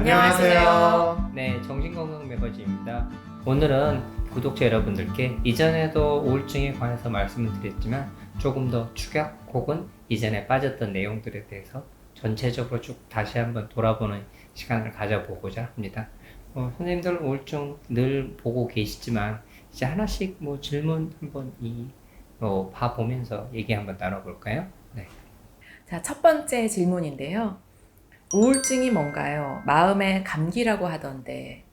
안녕하세요. 네, 정신건강 매거진입니다. 오늘은 구독자 여러분들께 이전에도 우울증에 관해서 말씀을 드렸지만 조금 더 축약 혹은 이전에 빠졌던 내용들에 대해서 전체적으로 쭉 다시 한번 돌아보는 시간을 가져보고자 합니다. 선생님들 우울증 늘 보고 계시지만 이제 하나씩 질문 한번 봐보면서 얘기 한번 나눠볼까요? 네. 자, 첫 번째 질문인데요. 우울증이 뭔가요? 마음의 감기라고 하던데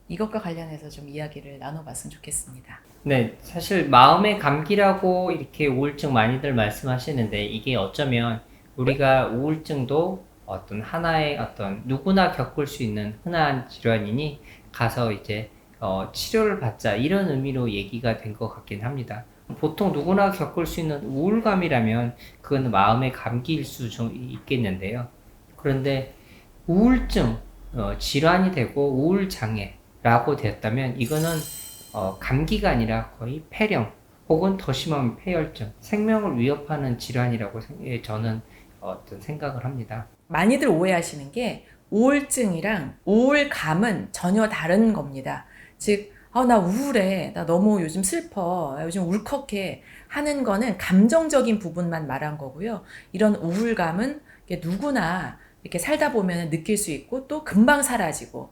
이것과 관련해서 좀 이야기를 나눠봤으면 좋겠습니다. 네, 사실 마음의 감기라고 이렇게 우울증 많이들 말씀하시는데 이게 어쩌면 우리가 우울증도 어떤 하나의 누구나 겪을 수 있는 흔한 질환이니 가서 이제 치료를 받자 이런 의미로 얘기가 된 것 같긴 합니다. 보통 누구나 겪을 수 있는 우울감이라면 그건 마음의 감기일 수 좀 있겠는데요. 그런데 우울증, 질환이 되고 우울장애라고 되었다면 이거는 감기가 아니라 거의 폐렴 혹은 더 심하면 폐혈증, 생명을 위협하는 질환이라고 저는 생각을 합니다. 많이들 오해하시는 게 우울증이랑 우울감은 전혀 다른 겁니다. 즉, 나 우울해. 나 너무 요즘 슬퍼. 요즘 울컥해. 하는 거는 감정적인 부분만 말한 거고요. 이런 우울감은 누구나 이렇게 살다 보면 느낄 수 있고 또 금방 사라지고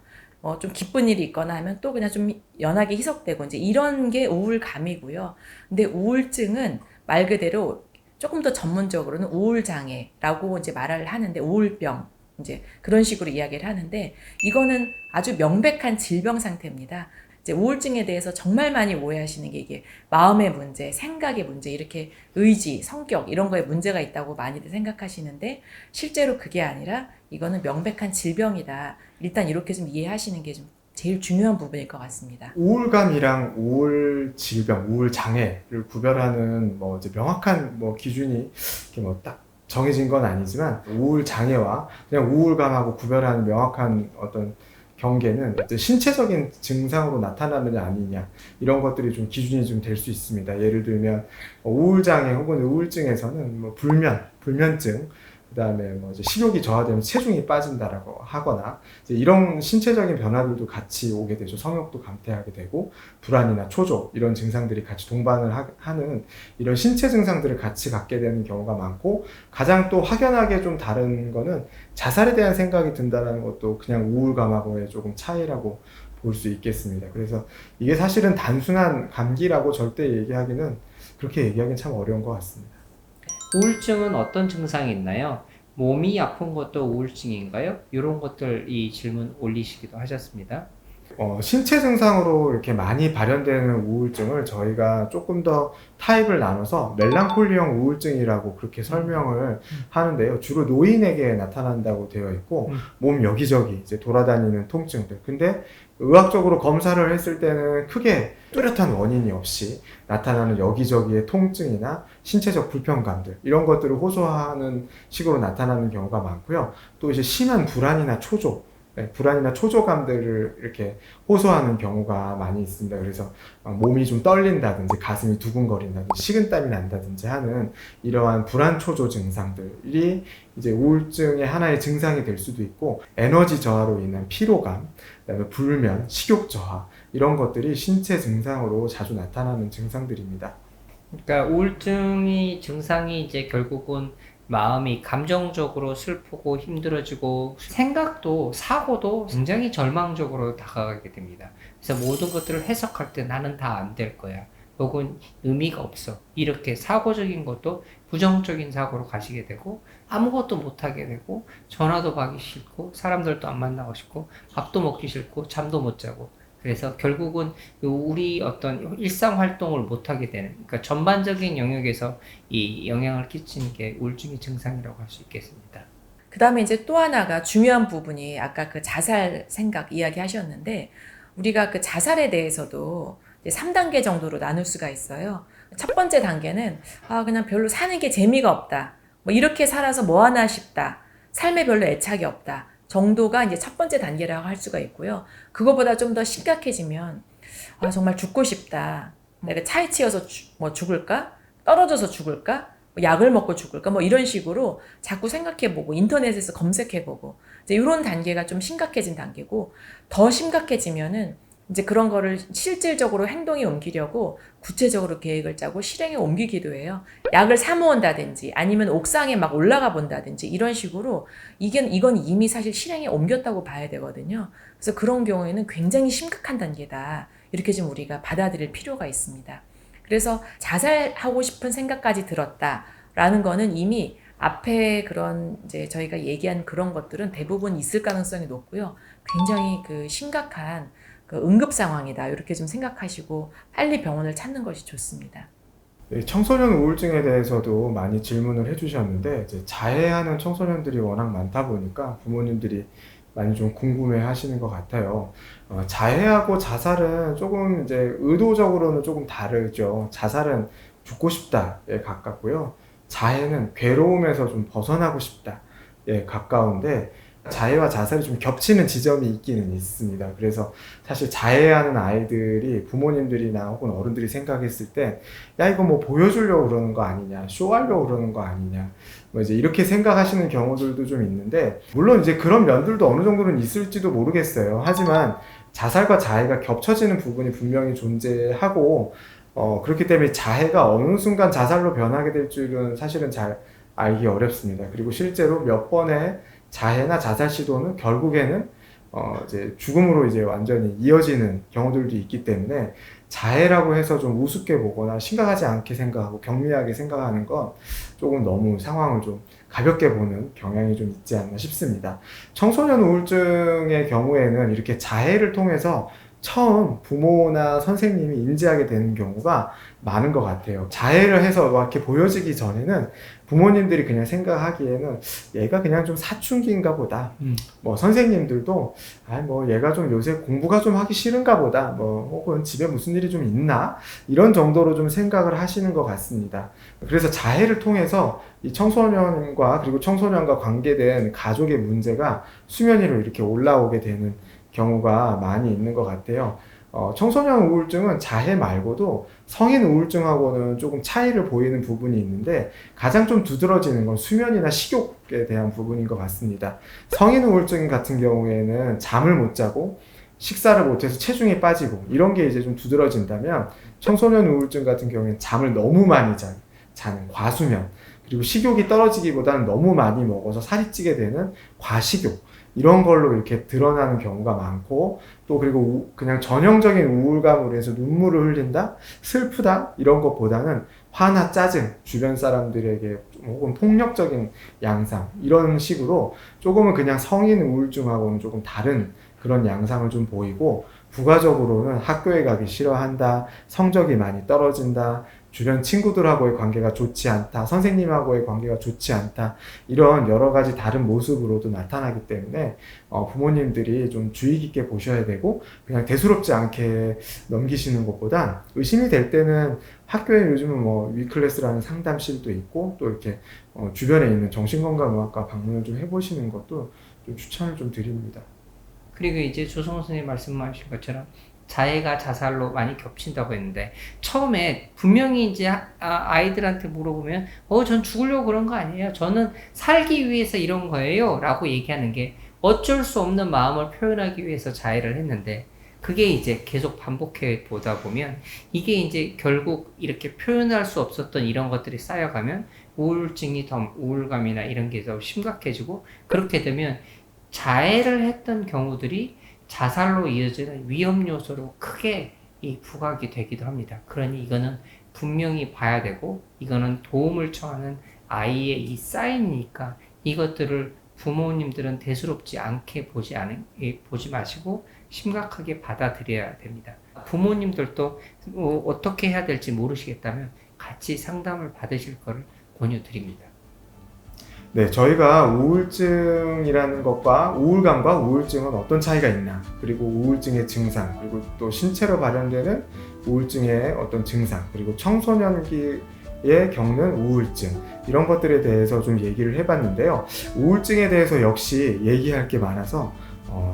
좀 기쁜 일이 있거나 하면 또 그냥 좀 연하게 희석되고 이제 이런 게 우울감이고요. 근데 우울증은 말 그대로 조금 더 전문적으로는 우울장애라고 이제 말을 하는데 우울병 이제 그런 식으로 이야기를 하는데 이거는 아주 명백한 질병 상태입니다. 이제 우울증에 대해서 정말 많이 오해하시는 게 이게 마음의 문제, 생각의 문제, 이렇게 의지, 성격 이런 거에 문제가 있다고 많이들 생각하시는데 실제로 그게 아니라 이거는 명백한 질병이다. 일단 이렇게 좀 이해하시는 게 좀 제일 중요한 부분일 것 같습니다. 우울감이랑 우울 질병, 우울 장애를 구별하는 이제 명확한 기준이 이렇게 딱 정해진 건 아니지만 우울 장애와 그냥 우울감하고 구별하는 명확한 어떤 경계는 신체적인 증상으로 나타나느냐 아니냐 이런 것들이 좀 기준이 좀 될 수 있습니다. 예를 들면 우울장애 혹은 우울증에서는 불면증, 그다음에 이제 식욕이 저하되면 체중이 빠진다라고 하거나 이제 이런 신체적인 변화들도 같이 오게 되죠. 성욕도 감퇴하게 되고 불안이나 초조 이런 증상들이 같이 동반을 하는 이런 신체 증상들을 같이 갖게 되는 경우가 많고 가장 또 확연하게 좀 다른 거는 자살에 대한 생각이 든다는 것도 그냥 우울감하고의 조금 차이라고 볼 수 있겠습니다. 그래서 이게 사실은 단순한 감기라고 절대 얘기하기는 그렇게 얘기하기는 참 어려운 것 같습니다. 우울증은 어떤 증상이 있나요? 몸이 아픈 것도 우울증인가요? 이런 것들 이 질문 올리시기도 하셨습니다. 신체 증상으로 이렇게 많이 발현되는 우울증을 저희가 조금 더 타입을 나눠서 멜랑콜리형 우울증이라고 그렇게 설명을 하는데요. 주로 노인에게 나타난다고 되어 있고 몸 여기저기 이제 돌아다니는 통증들. 근데 의학적으로 검사를 했을 때는 크게 뚜렷한 원인이 없이 나타나는 여기저기의 통증이나 신체적 불편감들 이런 것들을 호소하는 식으로 나타나는 경우가 많고요. 또 이제 심한 불안이나 초조감들을 이렇게 호소하는 경우가 많이 있습니다. 그래서 몸이 좀 떨린다든지 가슴이 두근거린다든지 식은땀이 난다든지 하는 이러한 불안 초조 증상들이 이제 우울증의 하나의 증상이 될 수도 있고 에너지 저하로 인한 피로감, 그다음에 불면, 식욕 저하 이런 것들이 신체 증상으로 자주 나타나는 증상들입니다. 그러니까 우울증이 증상이 이제 결국은 마음이 감정적으로 슬프고 힘들어지고 생각도 사고도 굉장히 절망적으로 다가가게 됩니다. 그래서 모든 것들을 해석할 때 나는 다 안 될 거야. 혹은 의미가 없어. 이렇게 사고적인 것도 부정적인 사고로 가시게 되고 아무것도 못하게 되고 전화도 받기 싫고 사람들도 안 만나고 싶고 밥도 먹기 싫고 잠도 못 자고 그래서 결국은 우리 어떤 일상 활동을 못하게 되는, 그러니까 전반적인 영역에서 이 영향을 끼치는 게 우울증의 증상이라고 할 수 있겠습니다. 그 다음에 이제 또 하나가 중요한 부분이 아까 그 자살 생각 이야기 하셨는데 우리가 그 자살에 대해서도 이제 3단계 정도로 나눌 수가 있어요. 첫 번째 단계는 그냥 별로 사는 게 재미가 없다. 이렇게 살아서 뭐 하나 싶다. 삶에 별로 애착이 없다. 정도가 이제 첫 번째 단계라고 할 수가 있고요. 그거보다 좀 더 심각해지면 정말 죽고 싶다. 내가 차에 치여서 죽을까? 떨어져서 죽을까? 약을 먹고 죽을까? 뭐 이런 식으로 자꾸 생각해보고 인터넷에서 검색해보고 이제 이런 단계가 좀 심각해진 단계고 더 심각해지면은 이제 그런 거를 실질적으로 행동에 옮기려고 구체적으로 계획을 짜고 실행에 옮기기도 해요. 약을 사 모은다든지 아니면 옥상에 막 올라가 본다든지 이런 식으로 이건 이미 사실 실행에 옮겼다고 봐야 되거든요. 그래서 그런 경우에는 굉장히 심각한 단계다. 이렇게 좀 우리가 받아들일 필요가 있습니다. 그래서 자살하고 싶은 생각까지 들었다라는 거는 이미 앞에 그런 이제 저희가 얘기한 그런 것들은 대부분 있을 가능성이 높고요. 굉장히 그 심각한 그 응급 상황이다. 이렇게 좀 생각하시고 빨리 병원을 찾는 것이 좋습니다. 네, 청소년 우울증에 대해서도 많이 질문을 해주셨는데 이제 자해하는 청소년들이 워낙 많다 보니까 부모님들이 많이 좀 궁금해 하시는 것 같아요. 자해하고 자살은 조금 이제 의도적으로는 조금 다르죠. 자살은 죽고 싶다에 가깝고요. 자해는 괴로움에서 좀 벗어나고 싶다에 가까운데 자해와 자살이 좀 겹치는 지점이 있기는 있습니다. 그래서 사실 자해하는 아이들이 부모님들이나 혹은 어른들이 생각했을 때, 야, 이거 뭐 보여주려고 그러는 거 아니냐, 쇼하려고 그러는 거 아니냐, 뭐 이제 이렇게 생각하시는 경우들도 좀 있는데, 물론 이제 그런 면들도 어느 정도는 있을지도 모르겠어요. 하지만 자살과 자해가 겹쳐지는 부분이 분명히 존재하고, 그렇기 때문에 자해가 어느 순간 자살로 변하게 될 줄은 사실은 잘 알기 어렵습니다. 그리고 실제로 몇 번의 자해나 자살 시도는 결국에는 이제 죽음으로 이제 완전히 이어지는 경우들도 있기 때문에 자해라고 해서 좀 우습게 보거나 심각하지 않게 생각하고 경미하게 생각하는 건 조금 너무 상황을 좀 가볍게 보는 경향이 좀 있지 않나 싶습니다. 청소년 우울증의 경우에는 이렇게 자해를 통해서 처음 부모나 선생님이 인지하게 되는 경우가 많은 것 같아요. 자해를 해서 막 이렇게 보여지기 전에는 부모님들이 그냥 생각하기에는 얘가 그냥 좀 사춘기인가 보다. 뭐 선생님들도 뭐 얘가 좀 요새 공부가 좀 하기 싫은가 보다. 뭐 혹은 집에 무슨 일이 좀 있나? 이런 정도로 좀 생각을 하시는 것 같습니다. 그래서 자해를 통해서 이 청소년과 그리고 청소년과 관계된 가족의 문제가 수면 위로 이렇게 올라오게 되는 경우가 많이 있는 것 같아요. 청소년 우울증은 자해 말고도 성인 우울증하고는 조금 차이를 보이는 부분이 있는데 가장 좀 두드러지는 건 수면이나 식욕에 대한 부분인 것 같습니다. 성인 우울증 같은 경우에는 잠을 못 자고 식사를 못해서 체중이 빠지고 이런 게 이제 좀 두드러진다면 청소년 우울증 같은 경우에는 잠을 너무 많이 자는 과수면, 그리고 식욕이 떨어지기보다는 너무 많이 먹어서 살이 찌게 되는 과식욕, 이런 걸로 이렇게 드러나는 경우가 많고, 또 그리고 그냥 전형적인 우울감으로 해서 눈물을 흘린다, 슬프다, 이런 것보다는 화나 짜증, 주변 사람들에게 혹은 폭력적인 양상, 이런 식으로 조금은 그냥 성인 우울증하고는 조금 다른 그런 양상을 좀 보이고, 부가적으로는 학교에 가기 싫어한다, 성적이 많이 떨어진다, 주변 친구들하고의 관계가 좋지 않다, 선생님하고의 관계가 좋지 않다, 이런 여러 가지 다른 모습으로도 나타나기 때문에 부모님들이 좀 주의 깊게 보셔야 되고, 그냥 대수롭지 않게 넘기시는 것보단 의심이 될 때는 학교에 요즘은 뭐 위클래스라는 상담실도 있고, 또 이렇게 주변에 있는 정신건강의학과 방문을 좀 해보시는 것도 좀 추천을 좀 드립니다. 그리고 이제 조성호 선생님 말씀하신 것처럼 자해가 자살로 많이 겹친다고 했는데, 처음에 분명히 이제 아이들한테 물어보면 전 죽으려고 그런 거 아니에요, 저는 살기 위해서 이런 거예요 라고 얘기하는 게 어쩔 수 없는 마음을 표현하기 위해서 자해를 했는데, 그게 이제 계속 반복해 보다 보면 이게 이제 결국 이렇게 표현할 수 없었던 이런 것들이 쌓여가면 우울증이 더, 우울감이나 이런 게 더 심각해지고, 그렇게 되면 자해를 했던 경우들이 자살로 이어지는 위험 요소로 크게 이 부각이 되기도 합니다. 그러니 이거는 분명히 봐야 되고, 이거는 도움을 청하는 아이의 이 사인이니까 이것들을 부모님들은 대수롭지 않게 보지 마시고 심각하게 받아들여야 됩니다. 부모님들도 어떻게 해야 될지 모르시겠다면 같이 상담을 받으실 것을 권유드립니다. 네, 저희가 우울증이라는 것과 우울감과 우울증은 어떤 차이가 있나, 그리고 우울증의 증상, 그리고 또 신체로 발현되는 우울증의 어떤 증상, 그리고 청소년기에 겪는 우울증, 이런 것들에 대해서 좀 얘기를 해봤는데요. 우울증에 대해서 역시 얘기할 게 많아서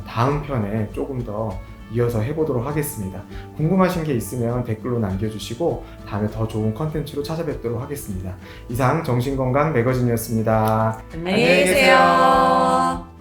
다음 편에 조금 더 이어서 해보도록 하겠습니다. 궁금하신 게 있으면 댓글로 남겨주시고 다음에 더 좋은 컨텐츠로 찾아뵙도록 하겠습니다. 이상 정신건강 매거진이었습니다. 안녕히 계세요.